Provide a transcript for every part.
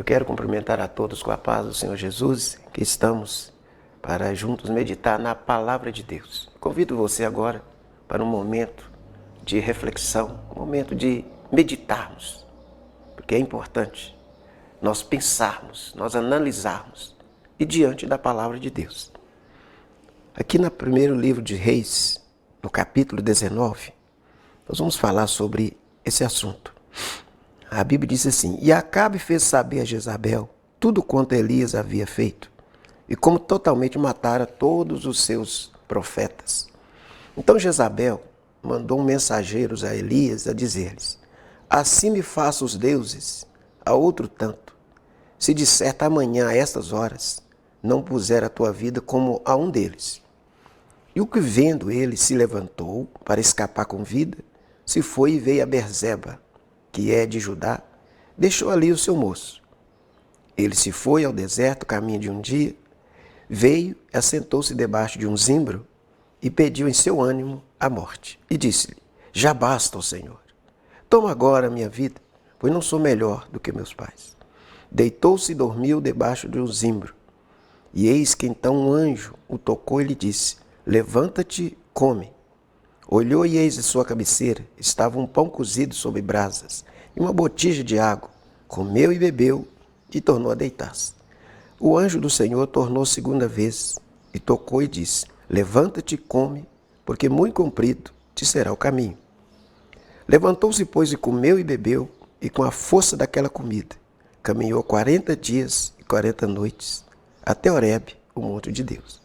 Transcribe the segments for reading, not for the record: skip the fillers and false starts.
quero cumprimentar a todos com a paz do Senhor Jesus, que estamos para juntos meditar na palavra de Deus. Convido você agora para um momento de reflexão, um momento de meditarmos, porque é importante nós pensarmos, nós analisarmos e diante da palavra de Deus. Aqui no primeiro livro de Reis, no capítulo 19, nós vamos falar sobre esse assunto. A Bíblia diz assim: E Acabe fez saber a Jezabel tudo quanto Elias havia feito, e como totalmente matara todos os seus profetas. Então Jezabel mandou mensageiros a Elias a dizer-lhes: Assim me façam os deuses a outro tanto, se de certo amanhã a estas horas não puser a tua vida como a um deles. E o que vendo ele se levantou para escapar com vida, se foi e veio a Berzeba, que é de Judá, deixou ali o seu moço. Ele se foi ao deserto, caminho de um dia, veio, assentou-se debaixo de um zimbro e pediu em seu ânimo a morte. E disse-lhe: Já basta, ó Senhor, toma agora a minha vida, pois não sou melhor do que meus pais. Deitou-se e dormiu debaixo de um zimbro. E eis que então um anjo o tocou e lhe disse: Levanta-te, come. Olhou e eis à sua cabeceira estava um pão cozido sobre brasas e uma botija de água. Comeu e bebeu e tornou a deitar-se. O anjo do Senhor tornou segunda vez e tocou e disse: Levanta-te e come, porque muito comprido te será o caminho. Levantou-se, pois, e comeu e bebeu, e com a força daquela comida caminhou 40 dias e 40 noites, até Horebe, o monte de Deus.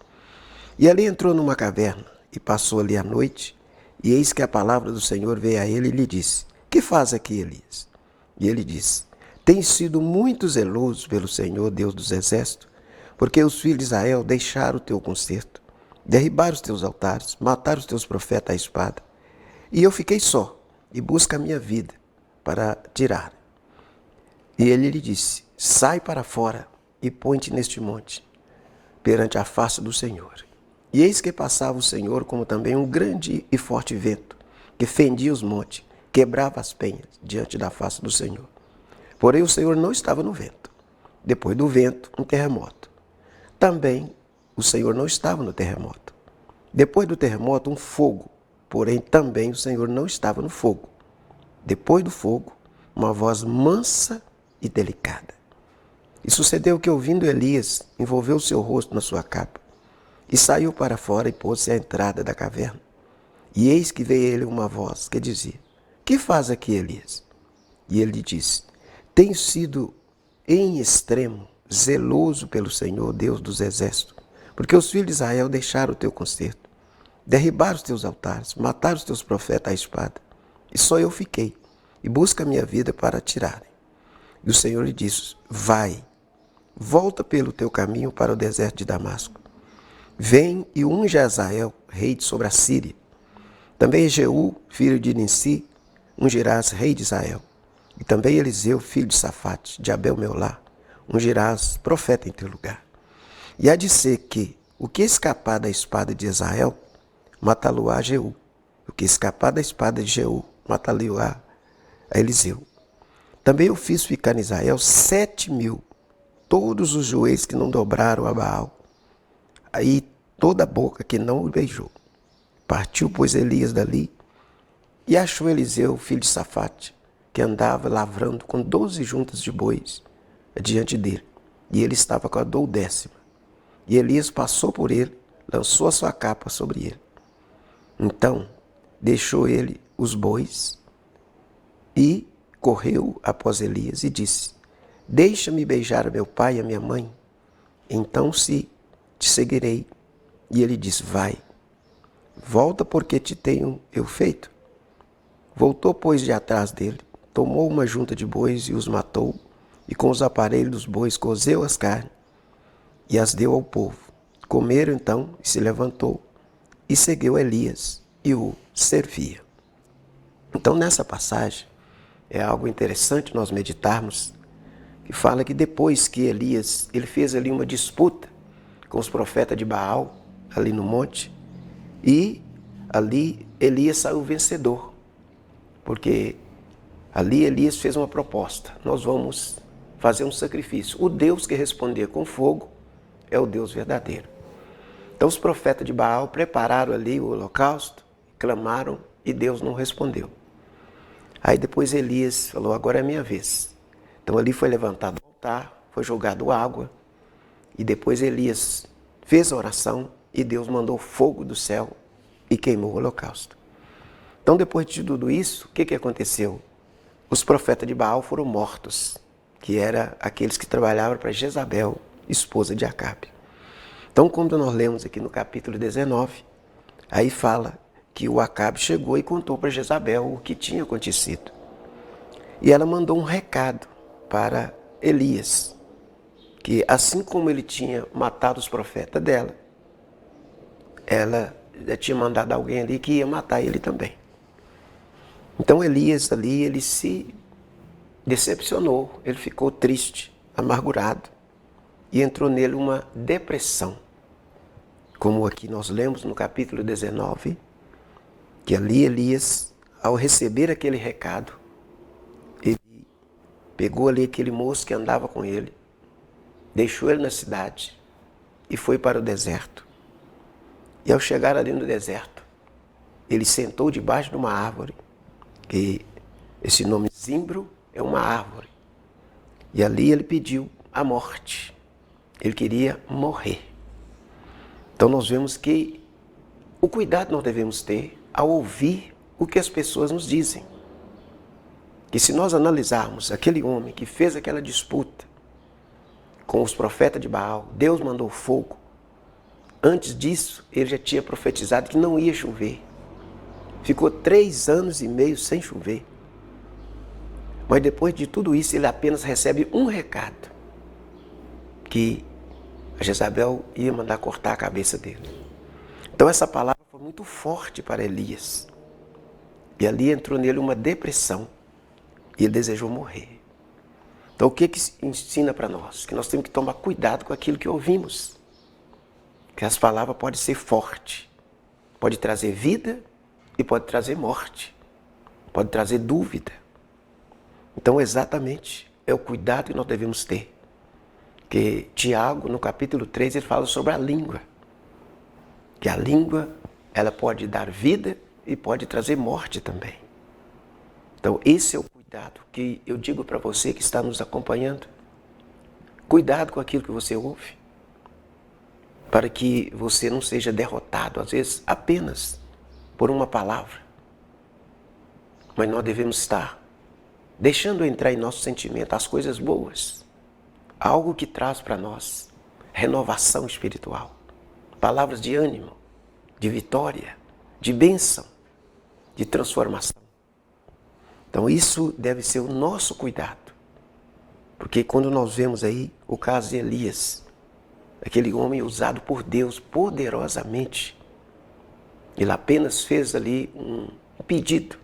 E ali entrou numa caverna e passou ali a noite. E eis que a palavra do Senhor veio a ele e lhe disse: Que faz aqui, Elias? E ele disse: Tenho sido muito zeloso pelo Senhor, Deus dos exércitos, porque os filhos de Israel deixaram o teu concerto, derribaram os teus altares, mataram os teus profetas à espada. E eu fiquei só, e busco a minha vida para tirar. E ele lhe disse: Sai para fora e põe-te neste monte, perante a face do Senhor. E eis que passava o Senhor como também um grande e forte vento, que fendia os montes, quebrava as penhas diante da face do Senhor. Porém o Senhor não estava no vento. Depois do vento, um terremoto. Também o Senhor não estava no terremoto. Depois do terremoto, um fogo. Porém também o Senhor não estava no fogo. Depois do fogo, uma voz mansa e delicada. E sucedeu que, ouvindo Elias, envolveu o seu rosto na sua capa, e saiu para fora e pôs-se à entrada da caverna. E eis que veio ele uma voz que dizia: Que faz aqui, Elias? E ele lhe disse: Tenho sido em extremo zeloso pelo Senhor, Deus dos exércitos, porque os filhos de Israel deixaram o teu concerto, derribaram os teus altares, mataram os teus profetas à espada. E só eu fiquei, e busco a minha vida para tirarem. E o Senhor lhe disse: Vai, volta pelo teu caminho para o deserto de Damasco. Vem e unge a Hazael, rei sobre a Síria. Também Jeú, filho de Nissi, ungirás rei de Israel. E também Eliseu, filho de Safate, de Abel-Meolá, ungirás profeta em teu lugar. E há de ser que o que escapar da espada de Israel, matá-lo-á a Jeú. O que escapar da espada de Jeú, matá-lo-á a Eliseu. Também eu fiz ficar em Israel 7.000, todos os joelhos que não dobraram a Baal, aí toda a boca que não o beijou. Partiu, pois, Elias dali, e achou Eliseu, filho de Safate, que andava lavrando com 12 juntas de bois diante dele, e ele estava com a 12ª. E Elias passou por ele, lançou a sua capa sobre ele. Então deixou ele os bois e correu após Elias e disse: Deixa-me beijar a meu pai e a minha mãe, então te seguirei. E ele disse: Vai, volta, porque te tenho eu feito. Voltou, pois, de atrás dele, tomou uma junta de bois e os matou, e com os aparelhos dos bois cozeu as carnes e as deu ao povo. Comeram então e se levantou e seguiu Elias e o servia. Então, nessa passagem, é algo interessante nós meditarmos, que fala que depois que Elias, ele fez ali uma disputa com os profetas de Baal, ali no monte, e ali Elias saiu vencedor, porque ali Elias fez uma proposta: nós vamos fazer um sacrifício. O Deus que respondia com fogo é o Deus verdadeiro. Então os profetas de Baal prepararam ali o holocausto, clamaram e Deus não respondeu. Aí depois Elias falou, agora é a minha vez. Então ali foi levantado o altar, foi jogado água, e depois Elias fez a oração e Deus mandou fogo do céu e queimou o holocausto. Então depois de tudo isso, o que aconteceu? Os profetas de Baal foram mortos, que eram aqueles que trabalhavam para Jezabel, esposa de Acabe. Então quando nós lemos aqui no capítulo 19, aí fala que o Acabe chegou e contou para Jezabel o que tinha acontecido. E ela mandou um recado para Elias, que assim como ele tinha matado os profetas dela, ela já tinha mandado alguém ali que ia matar ele também. Então Elias ali, ele se decepcionou, ele ficou triste, amargurado, e entrou nele uma depressão. Como aqui nós lemos no capítulo 19, que ali Elias, ao receber aquele recado, ele pegou ali aquele moço que andava com ele, deixou ele na cidade e foi para o deserto. E ao chegar ali no deserto, ele sentou debaixo de uma árvore, que esse nome zimbro é uma árvore. E ali ele pediu a morte. Ele queria morrer. Então nós vemos que o cuidado nós devemos ter ao ouvir o que as pessoas nos dizem. Que se nós analisarmos aquele homem que fez aquela disputa com os profetas de Baal, Deus mandou fogo. Antes disso, ele já tinha profetizado que não ia chover. Ficou 3 anos e meio sem chover. Mas depois de tudo isso, ele apenas recebe um recado. Que a Jezabel ia mandar cortar a cabeça dele. Então essa palavra foi muito forte para Elias. E ali entrou nele uma depressão. E ele desejou morrer. Então o que ensina para nós? Que nós temos que tomar cuidado com aquilo que ouvimos. Que as palavras podem ser fortes. Pode trazer vida e pode trazer morte. Pode trazer dúvida. Então exatamente é o cuidado que nós devemos ter. Que Tiago, no capítulo 3, ele fala sobre a língua. Que a língua, ela pode dar vida e pode trazer morte também. Então esse é o cuidado que eu digo para você que está nos acompanhando. Cuidado com aquilo que você ouve. Para que você não seja derrotado, às vezes, apenas por uma palavra. Mas nós devemos estar deixando entrar em nosso sentimento as coisas boas. Algo que traz para nós renovação espiritual. Palavras de ânimo, de vitória, de bênção, de transformação. Então isso deve ser o nosso cuidado. Porque quando nós vemos aí o caso de Elias, aquele homem usado por Deus poderosamente, ele apenas fez ali um pedido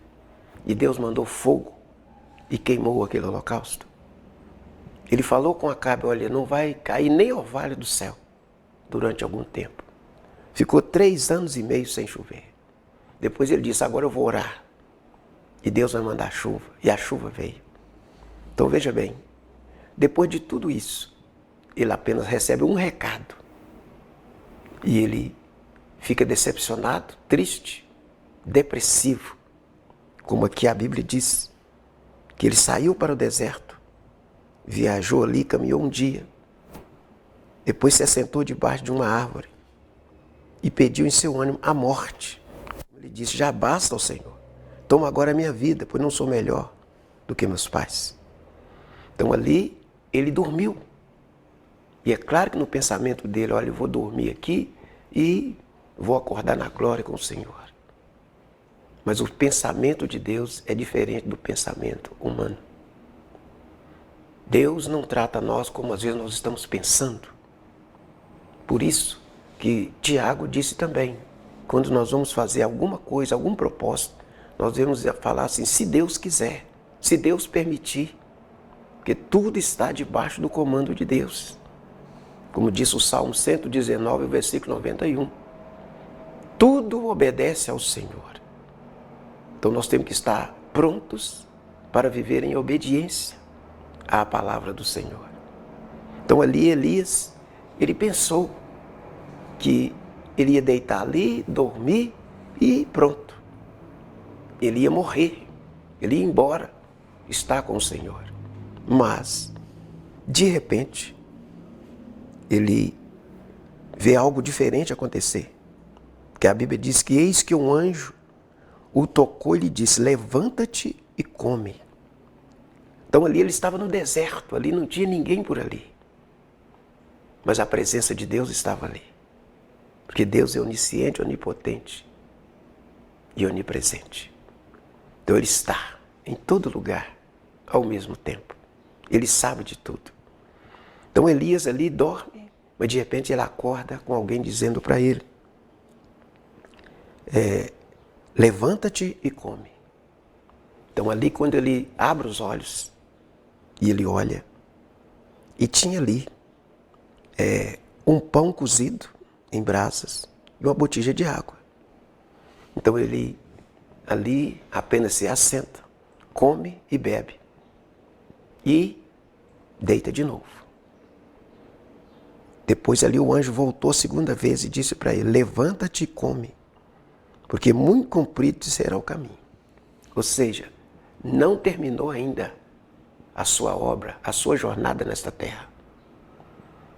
e Deus mandou fogo e queimou aquele holocausto. Ele falou com Acabe, olha, não vai cair nem orvalho do céu durante algum tempo. Ficou 3 anos e meio sem chover. Depois ele disse, agora eu vou orar. E Deus vai mandar chuva. E a chuva veio. Então veja bem, depois de tudo isso, ele apenas recebe um recado. E ele fica decepcionado, triste, depressivo. Como aqui a Bíblia diz, que ele saiu para o deserto, viajou ali, caminhou um dia, depois se assentou debaixo de uma árvore e pediu em seu ânimo a morte. Ele disse, já basta, ó Senhor, toma agora a minha vida, pois não sou melhor do que meus pais. Então ali ele dormiu. E é claro que no pensamento dele, olha, eu vou dormir aqui e vou acordar na glória com o Senhor. Mas o pensamento de Deus é diferente do pensamento humano. Deus não trata nós como às vezes nós estamos pensando. Por isso que Tiago disse também, quando nós vamos fazer alguma coisa, algum propósito, nós devemos falar assim, se Deus quiser, se Deus permitir, porque tudo está debaixo do comando de Deus. Como diz o Salmo 119, versículo 91. Tudo obedece ao Senhor. Então nós temos que estar prontos para viver em obediência à palavra do Senhor. Então ali Elias, ele pensou que ele ia deitar ali, dormir e pronto. Ele ia morrer, ele ia embora, estar com o Senhor. Mas, de repente, ele vê algo diferente acontecer. Porque a Bíblia diz que eis que um anjo o tocou e lhe disse, levanta-te e come. Então ali ele estava no deserto, ali não tinha ninguém por ali. Mas a presença de Deus estava ali. Porque Deus é onisciente, onipotente e onipresente. Então ele está em todo lugar ao mesmo tempo. Ele sabe de tudo. Então Elias ali dorme, mas de repente ele acorda com alguém dizendo para ele, levanta-te e come. Então ali quando ele abre os olhos e ele olha, e tinha ali um pão cozido em brasas e uma botija de água. Então ele ali apenas se assenta, come e bebe e deita de novo. Depois ali o anjo voltou a segunda vez e disse para ele, levanta-te e come, porque muito comprido te será o caminho. Ou seja, não terminou ainda a sua obra, a sua jornada nesta terra.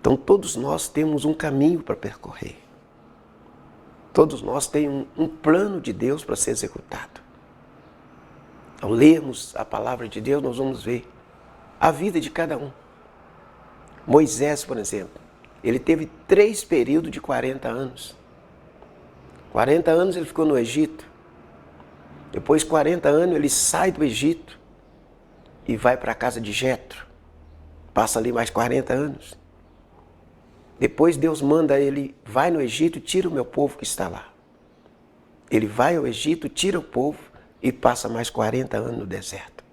Então todos nós temos um caminho para percorrer. Todos nós temos um plano de Deus para ser executado. Ao lermos a palavra de Deus, nós vamos ver a vida de cada um. Moisés, por exemplo, ele teve 3 períodos de 40 anos. 40 anos ele ficou no Egito. Depois de 40 anos ele sai do Egito e vai para a casa de Jetro. Passa ali mais 40 anos. Depois Deus manda ele, vai no Egito e tira o meu povo que está lá. Ele vai ao Egito, tira o povo e passa mais 40 anos no deserto.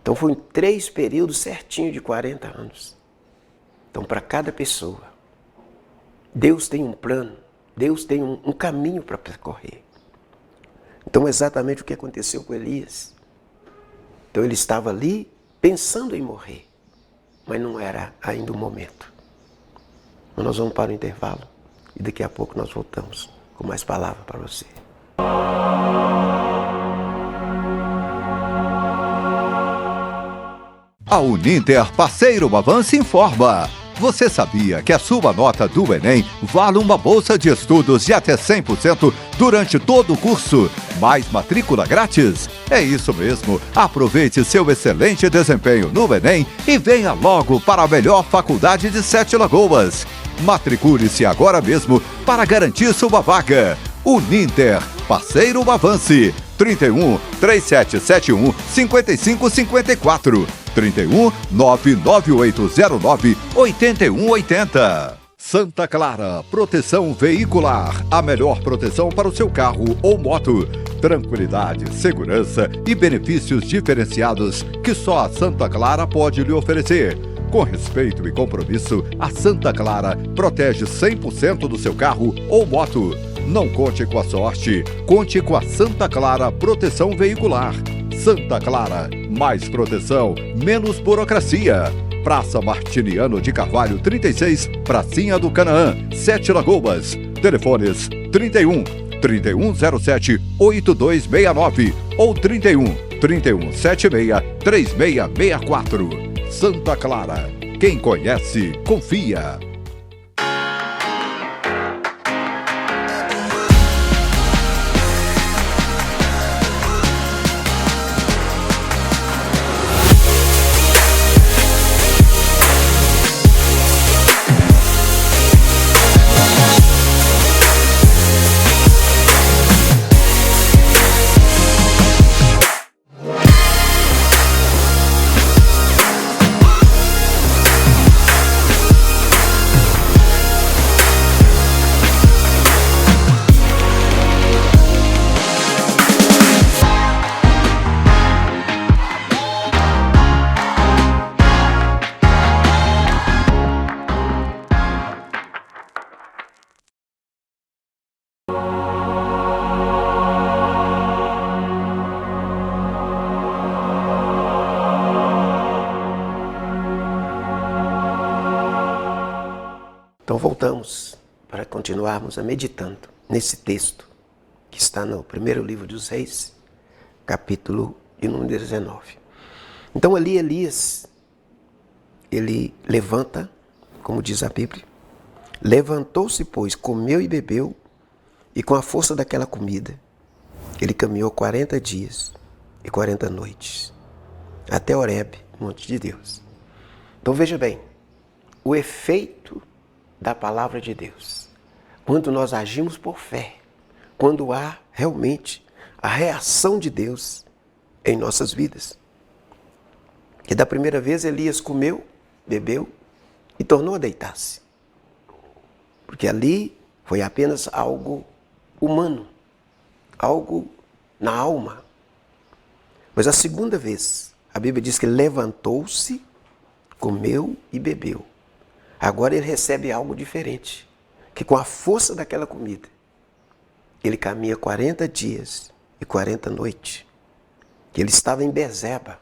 Então foram 3 períodos certinhos de 40 anos. Então para cada pessoa, Deus tem um plano, Deus tem um caminho para percorrer. Então exatamente o que aconteceu com Elias. Então ele estava ali pensando em morrer, mas não era ainda o momento. Mas nós vamos para o intervalo e daqui a pouco nós voltamos com mais palavras para você. A Uninter Parceiro Avance informa. Você sabia que a sua nota do Enem vale uma bolsa de estudos de até 100% durante todo o curso, mais matrícula grátis? É isso mesmo. Aproveite seu excelente desempenho no Enem e venha logo para a melhor faculdade de 7 Lagoas. Matricule-se agora mesmo para garantir sua vaga. Uninter Parceiro Avance. 31 3771 5554 31 99809 8180. Santa Clara Proteção Veicular, a melhor proteção para o seu carro ou moto. Tranquilidade, segurança e benefícios diferenciados que só a Santa Clara pode lhe oferecer. Com respeito e compromisso, a Santa Clara protege 100% do seu carro ou moto. Não conte com a sorte, conte com a Santa Clara Proteção Veicular. Santa Clara, mais proteção, menos burocracia. Praça Martiniano de Carvalho 36, Pracinha do Canaã, 7 Lagoas. Telefones 31 3107 8269 ou 31 3176 3664. Santa Clara, quem conhece, confia. Então voltamos para continuarmos a meditando nesse texto que está no primeiro livro dos Reis, capítulo de número 19. Então ali Elias, ele levanta, como diz a Bíblia, levantou-se, pois, comeu e bebeu, e com a força daquela comida, ele caminhou 40 dias e 40 noites, até Horebe, monte de Deus. Então veja bem, o efeito da palavra de Deus, quando nós agimos por fé, quando há realmente a reação de Deus em nossas vidas. E da primeira vez Elias comeu, bebeu e tornou a deitar-se. Porque ali foi apenas algo humano, algo na alma. Mas a segunda vez, a Bíblia diz que levantou-se, comeu e bebeu. Agora ele recebe algo diferente, que com a força daquela comida, ele caminha 40 dias e 40 noites. Ele estava em Bezeba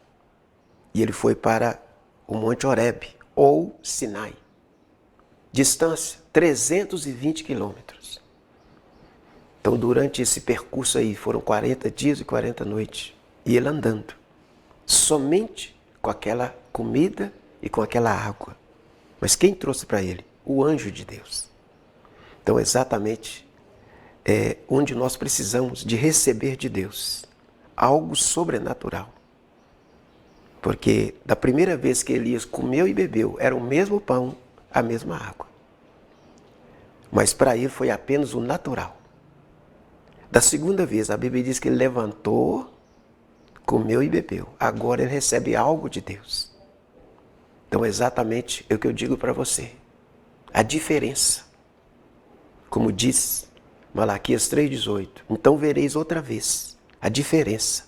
e ele foi para o Monte Horebe, ou Sinai. Distância, 320 quilômetros. Então, durante esse percurso aí, foram 40 dias e 40 noites. E ele andando, somente com aquela comida e com aquela água. Mas quem trouxe para ele? O anjo de Deus. Então, exatamente onde nós precisamos de receber de Deus algo sobrenatural. Porque da primeira vez que Elias comeu e bebeu, era o mesmo pão, a mesma água. Mas para ele foi apenas o natural. Da segunda vez, a Bíblia diz que ele levantou, comeu e bebeu. Agora ele recebe algo de Deus. Então, exatamente é o que eu digo para você. A diferença. Como diz Malaquias 3,18. Então vereis outra vez a diferença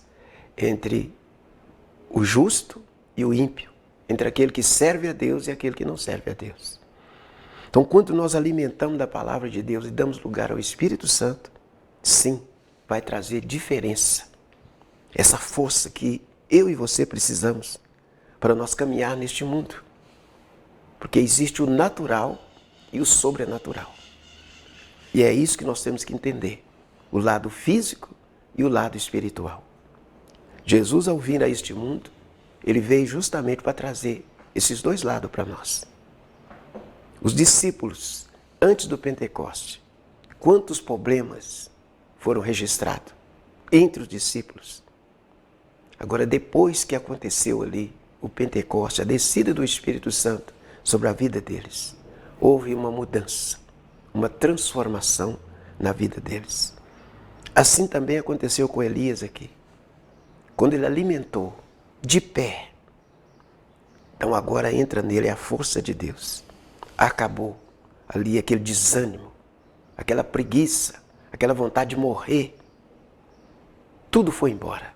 entre o justo e o ímpio. Entre aquele que serve a Deus e aquele que não serve a Deus. Então, quando nós alimentamos da palavra de Deus e damos lugar ao Espírito Santo, sim, vai trazer diferença. Essa força que eu e você precisamos para nós caminhar neste mundo. Porque existe o natural e o sobrenatural. E é isso que nós temos que entender. O lado físico e o lado espiritual. Jesus, ao vir a este mundo, ele veio justamente para trazer esses dois lados para nós. Os discípulos, antes do Pentecoste, quantos problemas foram registrados entre os discípulos? Agora, depois que aconteceu ali o Pentecoste, a descida do Espírito Santo sobre a vida deles, houve uma mudança, uma transformação na vida deles. Assim também aconteceu com Elias aqui. Quando ele alimentou de pé, então agora entra nele a força de Deus. Acabou ali aquele desânimo, aquela preguiça, aquela vontade de morrer. Tudo foi embora.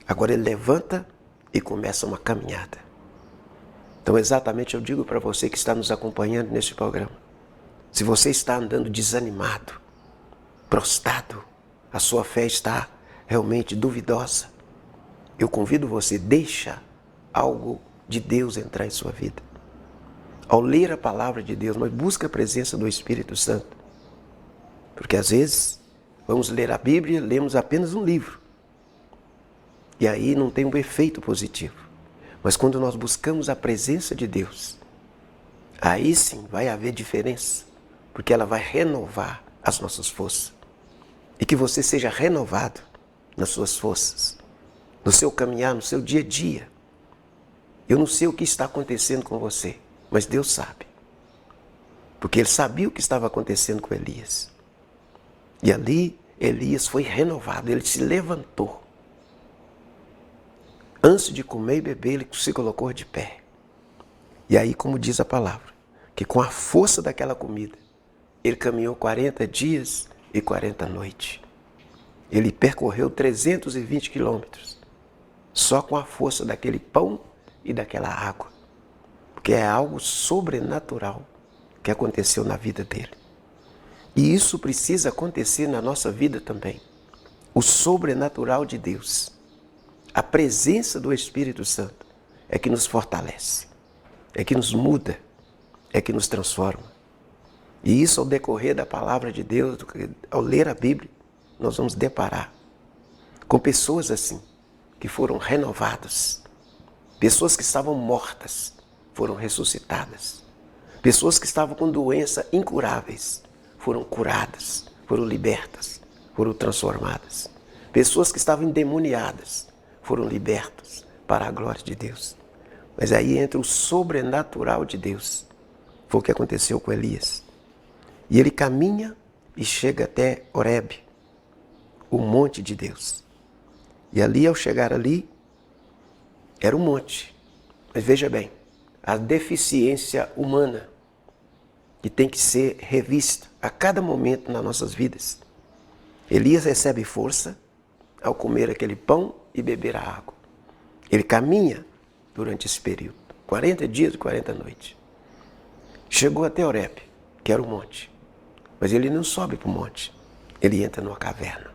Agora ele levanta e começa uma caminhada. Então exatamente eu digo para você que está nos acompanhando neste programa. Se você está andando desanimado, prostrado, a sua fé está realmente duvidosa, eu convido você, deixa algo de Deus entrar em sua vida. Ao ler a palavra de Deus, mas busca a presença do Espírito Santo. Porque às vezes, vamos ler a Bíblia, lemos apenas um livro. E aí não tem um efeito positivo. Mas quando nós buscamos a presença de Deus, aí sim vai haver diferença. Porque ela vai renovar as nossas forças. E que você seja renovado nas suas forças. No seu caminhar, no seu dia a dia. Eu não sei o que está acontecendo com você, mas Deus sabe. Porque ele sabia o que estava acontecendo com Elias. E ali, Elias foi renovado, ele se levantou. Antes de comer e beber, ele se colocou de pé. E aí, como diz a palavra, que com a força daquela comida, ele caminhou 40 dias e 40 noites. Ele percorreu 320 quilômetros. Só com a força daquele pão e daquela água. Porque é algo sobrenatural que aconteceu na vida dele. E isso precisa acontecer na nossa vida também. O sobrenatural de Deus. A presença do Espírito Santo é que nos fortalece. É que nos muda. É que nos transforma. E isso, ao decorrer da palavra de Deus, ao ler a Bíblia, nós vamos deparar com pessoas assim, que foram renovadas. Pessoas que estavam mortas foram ressuscitadas. Pessoas que estavam com doenças incuráveis foram curadas, foram libertas, foram transformadas. Pessoas que estavam endemoniadas foram libertas para a glória de Deus. Mas aí entra o sobrenatural de Deus. Foi o que aconteceu com Elias. E ele caminha e chega até Horebe, o monte de Deus. E ali, ao chegar ali, era um monte. Mas veja bem, a deficiência humana que tem que ser revista a cada momento nas nossas vidas. Elias recebe força ao comer aquele pão e beber a água. Ele caminha durante esse período, 40 dias e 40 noites. Chegou até Horebe, que era o monte. Mas ele não sobe para o monte, ele entra numa caverna.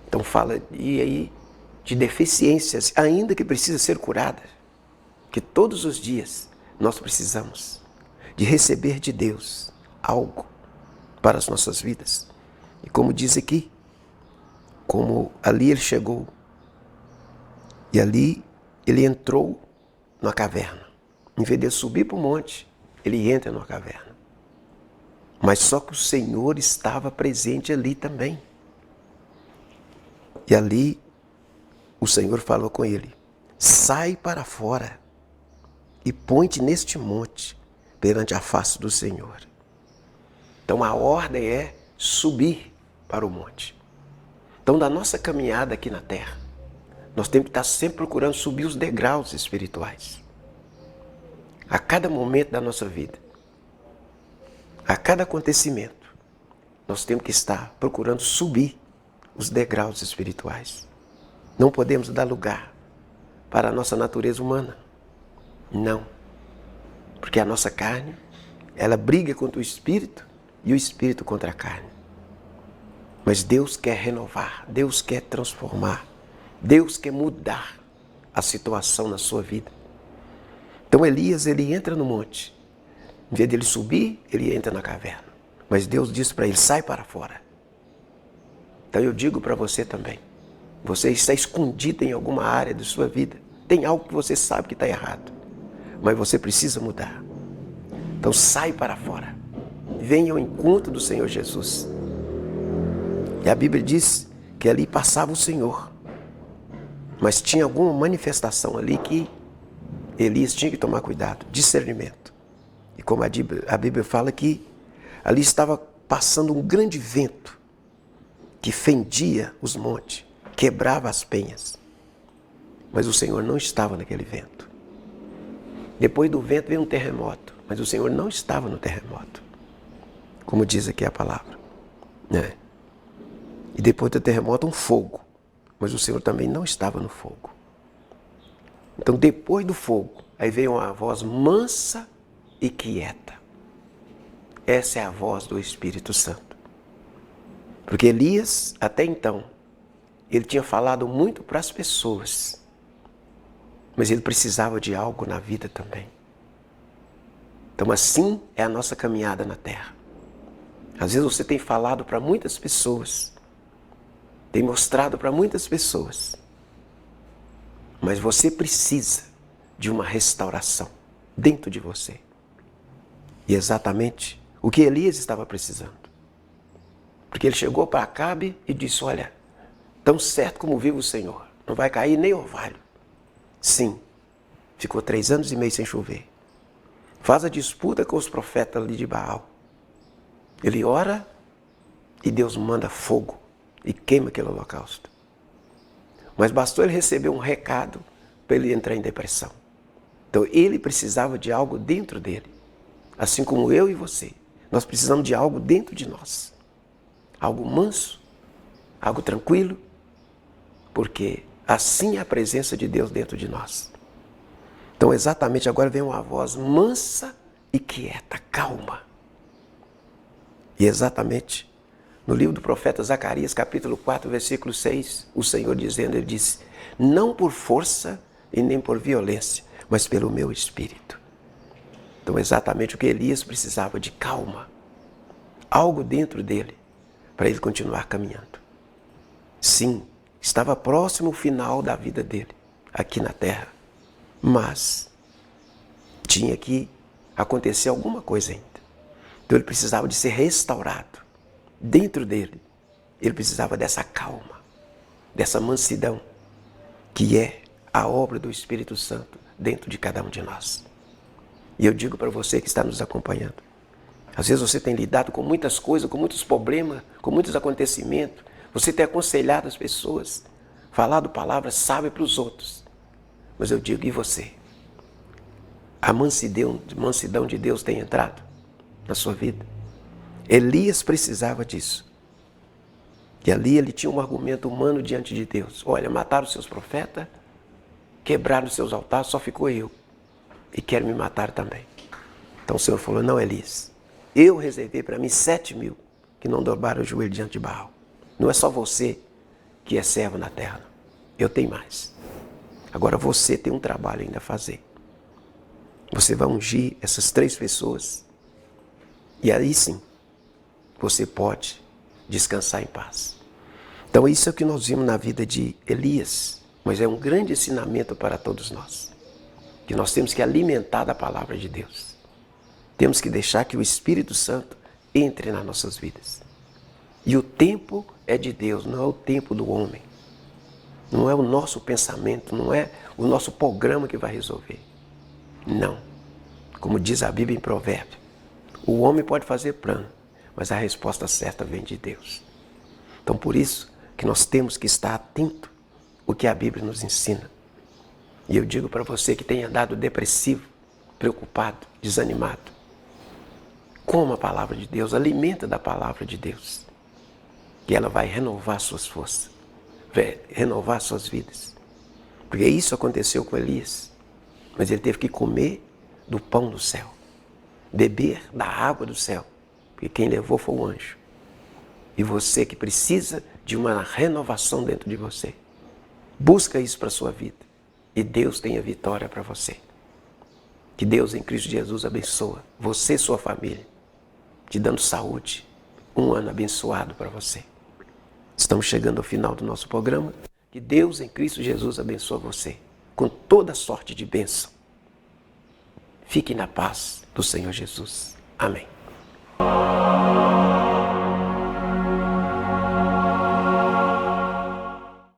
Então fala aí de deficiências, ainda que precisa ser curadas, que todos os dias nós precisamos de receber de Deus algo para as nossas vidas. E como diz aqui, como ali ele chegou, e ali ele entrou numa caverna. Em vez de subir para o monte, ele entra numa caverna. Mas só que o Senhor estava presente ali também. E ali o Senhor falou com ele: sai para fora e põe-te neste monte perante a face do Senhor. Então a ordem é subir para o monte. Então, da nossa caminhada aqui na terra, nós temos que estar sempre procurando subir os degraus espirituais. A cada momento da nossa vida, a cada acontecimento, nós temos que estar procurando subir os degraus espirituais. Não podemos dar lugar para a nossa natureza humana. Não. Porque a nossa carne, ela briga contra o espírito e o espírito contra a carne. Mas Deus quer renovar, Deus quer transformar, Deus quer mudar a situação na sua vida. Então Elias, ele entra no monte. Em vez de ele subir, ele entra na caverna. Mas Deus disse para ele: sai para fora. Então eu digo para você também, você está escondido em alguma área da sua vida, tem algo que você sabe que está errado, mas você precisa mudar. Então sai para fora, venha ao encontro do Senhor Jesus. E a Bíblia diz que ali passava o Senhor, mas tinha alguma manifestação ali que Elias tinha que tomar cuidado, discernimento. E como a Bíblia fala que ali estava passando um grande vento que fendia os montes, quebrava as penhas. Mas o Senhor não estava naquele vento. Depois do vento veio um terremoto, mas o Senhor não estava no terremoto, como diz aqui a palavra, né? E depois do terremoto um fogo, mas o Senhor também não estava no fogo. Então depois do fogo, aí veio uma voz mansa e quieta. Essa é a voz do Espírito Santo. Porque Elias, até então, ele tinha falado muito para as pessoas, mas ele precisava de algo na vida também. Então assim é a nossa caminhada na terra. Às vezes você tem falado para muitas pessoas, tem mostrado para muitas pessoas, mas você precisa de uma restauração dentro de você. E exatamente o que Elias estava precisando. Porque ele chegou para Acabe e disse: olha, tão certo como vive o Senhor, não vai cair nem orvalho. Sim, ficou 3 anos e meio sem chover. Faz a disputa com os profetas ali de Baal. Ele ora e Deus manda fogo e queima aquele holocausto. Mas bastou ele receber um recado para ele entrar em depressão. Então ele precisava de algo dentro dele. Assim como eu e você. Nós precisamos de algo dentro de nós. Algo manso, algo tranquilo, porque assim é a presença de Deus dentro de nós. Então exatamente agora vem uma voz mansa e quieta, calma. E exatamente no livro do profeta Zacarias, capítulo 4, versículo 6, o Senhor dizendo, ele disse: não por força e nem por violência, mas pelo meu Espírito. Então, exatamente o que Elias precisava de calma. Algo dentro dele para ele continuar caminhando. Sim, estava próximo o final da vida dele, aqui na terra. Mas tinha que acontecer alguma coisa ainda. Então ele precisava de ser restaurado. Dentro dele, ele precisava dessa calma, dessa mansidão, que é a obra do Espírito Santo dentro de cada um de nós. E eu digo para você que está nos acompanhando, às vezes você tem lidado com muitas coisas, com muitos problemas, com muitos acontecimentos, você tem aconselhado as pessoas, falado palavras sábias para os outros. Mas eu digo, e você? A mansidão de Deus tem entrado na sua vida? Elias precisava disso. E ali ele tinha um argumento humano diante de Deus. Olha, mataram os seus profetas, quebraram os seus altares, só ficou eu. E querem me matar também. Então o Senhor falou, não, Elias, eu reservei para mim 7.000 que não dobraram o joelho diante de Baal. Não é só você que é servo na terra, não. Eu tenho mais. Agora você tem um trabalho ainda a fazer. Você vai ungir essas 3 pessoas. E aí sim, você pode descansar em paz. Então isso é o que nós vimos na vida de Elias. Mas é um grande ensinamento para todos nós. Que nós temos que alimentar da palavra de Deus. Temos que deixar que o Espírito Santo entre nas nossas vidas. E o tempo é de Deus, não é o tempo do homem. Não é o nosso pensamento, não é o nosso programa que vai resolver. Não. Como diz a Bíblia em Provérbios, o homem pode fazer plano, mas a resposta certa vem de Deus. Então por isso que nós temos que estar atento ao que a Bíblia nos ensina. E eu digo para você que tem andado depressivo, preocupado, desanimado, coma a palavra de Deus, alimenta da palavra de Deus. Que ela vai renovar suas forças, vai renovar suas vidas. Porque isso aconteceu com Elias. Mas ele teve que comer do pão do céu, beber da água do céu, porque quem levou foi o anjo. E você que precisa de uma renovação dentro de você, busca isso para a sua vida. E Deus tem a vitória para você. Que Deus em Cristo Jesus abençoa você e sua família, te dando saúde, um ano abençoado para você. Estamos chegando ao final do nosso programa. Que Deus em Cristo Jesus abençoe você com toda sorte de bênção. Fique na paz do Senhor Jesus. Amém.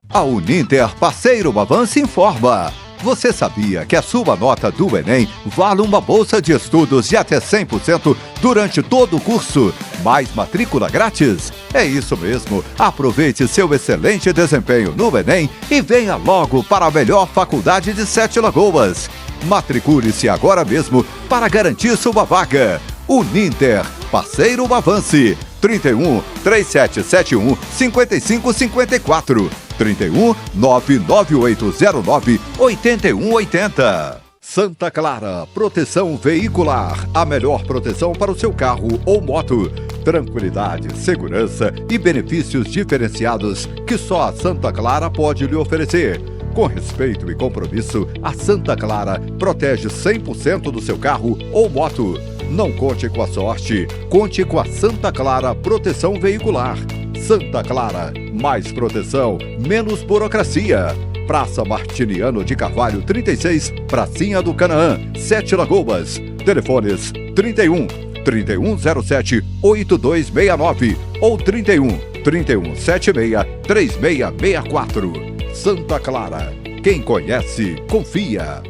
A Uninter Parceiro Avance informa. Você sabia que a sua nota do Enem vale uma bolsa de estudos de até 100% durante todo o curso, mais matrícula grátis? É isso mesmo. Aproveite seu excelente desempenho no Enem e venha logo para a melhor faculdade de 7 Lagoas. Matricule-se agora mesmo para garantir sua vaga. Uninter Parceiro Avance. 31 3771 5554. 31 99809 8180. Santa Clara, proteção veicular, a melhor proteção para o seu carro ou moto. Tranquilidade, segurança e benefícios diferenciados que só a Santa Clara pode lhe oferecer. Com respeito e compromisso, a Santa Clara protege 100% do seu carro ou moto. Não conte com a sorte, conte com a Santa Clara Proteção Veicular. Santa Clara, mais proteção, menos burocracia. Praça Martiniano de Carvalho 36, Pracinha do Canaã, 7 Lagoas. Telefones 31 3107 8269 ou 31 3176 3664. Santa Clara, quem conhece, confia.